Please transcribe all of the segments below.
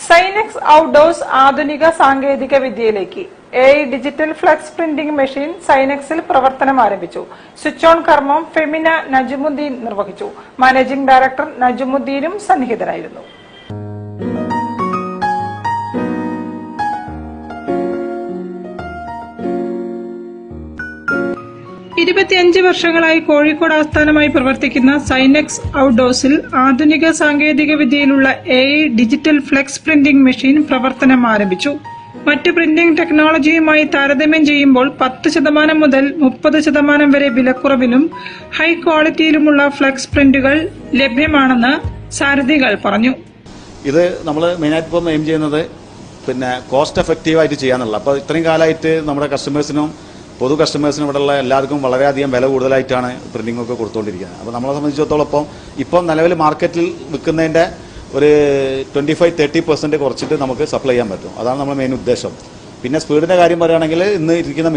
Sine x outdoors ആധുനിക സാങ്കേതിക വിദ്യയിലേക്ക് digital flex printing machine സൈനെക്സിൽ പ്രവർത്തനം ആരംഭിച്ചു. സ്വിച്ച് ഓൺ കർമ്മം ഫെമിന നജമുദ്ദീൻ നിർവഹിച്ചു. Managing director നജമുദ്ദീനും സന്നിഹിതനായിരുന്നു. 25 വർഷങ്ങളായി കോഴിക്കോട് ആസ്ഥാനമായി പ്രവർത്തിക്കുന്ന സൈനെക്സ് ഔട്ട്ഡോഴ്സിൽ ആധുനിക സാങ്കേതിക വിദ്യയിലുള്ള ഡിജിറ്റൽ ഫ്ലെക്സ് പ്രിന്റിംഗ് മെഷീൻ പ്രവർത്തനം ആരംഭിച്ചു. മറ്റ് പ്രിന്റിംഗ് ടെക്നോളജിയുമായി താരതമ്യം ചെയ്യുമ്പോൾ 10% മുതൽ 30% വരെ വിലക്കുറവിലും ഹൈ ക്വാളിറ്റിയിലുമുള്ള ഫ്ലെക്സ് പ്രിന്റുകൾ ലഭ്യമാണെന്ന് സാരഥികൾ പറഞ്ഞു. ഇത് നമ്മൾ മെയിനായിട്ട് ഇപ്പോൾ എയിം ചെയ്യുന്നത് കോസ്റ്റ് എഫക്റ്റീവായിട്ട് ചെയ്യാന്നുള്ള. അപ്പോൾ ഇത്രയും കാലമായിട്ട് നമ്മുടെ കസ്റ്റമേഴ്സിനും പൊതു കസ്റ്റമേഴ്സിനും ഇവിടെയുള്ള എല്ലാവർക്കും വളരെയധികം വില കൂടുതലായിട്ടാണ് പ്രിന്റിംഗ് ഒക്കെ കൊടുത്തുകൊണ്ടിരിക്കുന്നത്. അപ്പോൾ നമ്മളെ സംബന്ധിച്ചിടത്തോളം ഇപ്പം നിലവിൽ മാർക്കറ്റിൽ വിൽക്കുന്നതിന്റെ ഒരു 25-30% കുറച്ചിട്ട് നമുക്ക് സപ്ലൈ ചെയ്യാൻ പറ്റും. അതാണ് നമ്മുടെ മെയിൻ ഉദ്ദേശം. പിന്നെ സ്പീഡിന്റെ കാര്യം പറയുകയാണെങ്കിൽ ഇന്ന് ഇരിക്കുന്ന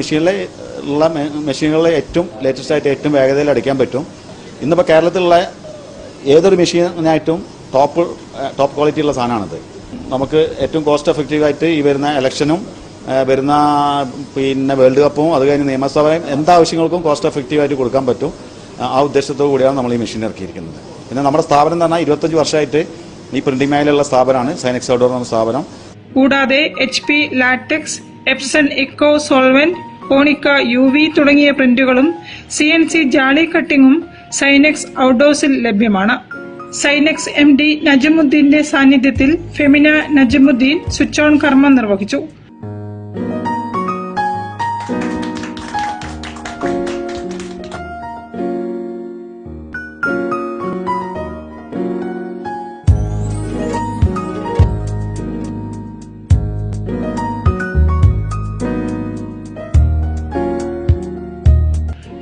മെഷീനുകളിലെ ഏറ്റവും ലേറ്റസ്റ്റ് ആയിട്ട് ഏറ്റവും വേഗതയിൽ അടിക്കാൻ പറ്റും. ഇന്നിപ്പോൾ കേരളത്തിലുള്ള ഏതൊരു മെഷീനായിട്ടും ടോപ്പ് ക്വാളിറ്റിയുള്ള സാധനമാണിത്. നമുക്ക് ഏറ്റവും കോസ്റ്റ് എഫക്റ്റീവായിട്ട് ഈ വരുന്ന ഇലക്ഷനും വരുന്ന വേൾഡ് കപ്പും അത് കഴിഞ്ഞ് നിയമസഭയും എന്താവശ്യങ്ങൾക്കും കോസ്റ്റ് എഫക്റ്റീവായിട്ട് കൊടുക്കാൻ പറ്റും. ആ ഉദ്ദേശത്തോടു കൂടിയാണ് നമ്മൾ ഈ മെഷീൻ ഇറക്കിയിരിക്കുന്നത്. പിന്നെ നമ്മുടെ സ്ഥാപനം എന്ന് പറഞ്ഞാൽ 25 വർഷമായിട്ട് ഈ പ്രിന്റിംഗ് മേഖലയിലുള്ള സ്ഥാപനമാണ് സൈനെക്സ് ഔട്ട്ഡോർ എന്ന സ്ഥാപനം. കൂടാതെ HP latex, Epson eco solvent, Konica UV തുടങ്ങിയ പ്രിന്റുകളും CNC ജാളി കട്ടിങ്ങും സൈനെക്സ് ഔട്ട്ഡോഴ്സിൽ ലഭ്യമാണ്. സൈനെക്സ് MD നജമുദ്ദീന്റെ സാന്നിധ്യത്തിൽ ഫെമിന നജമുദ്ദീൻ സ്വിച്ച് ഓൺ കർമ്മം നിർവഹിച്ചു.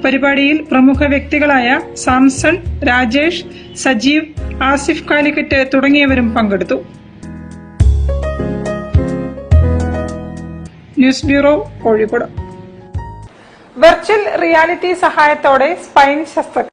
പരിപാടിയിൽ പ്രമുഖ വ്യക്തികളായ സാംസൺ, രാജേഷ്, സജീവ്, ആസിഫ് കാലിക്കറ്റ് തുടങ്ങിയവരും പങ്കെടുത്തു. News bureau, Kozhikode. Virtual reality സഹായത്തോടെ സ്പൈൻ ശസ്ത്രക്രിയ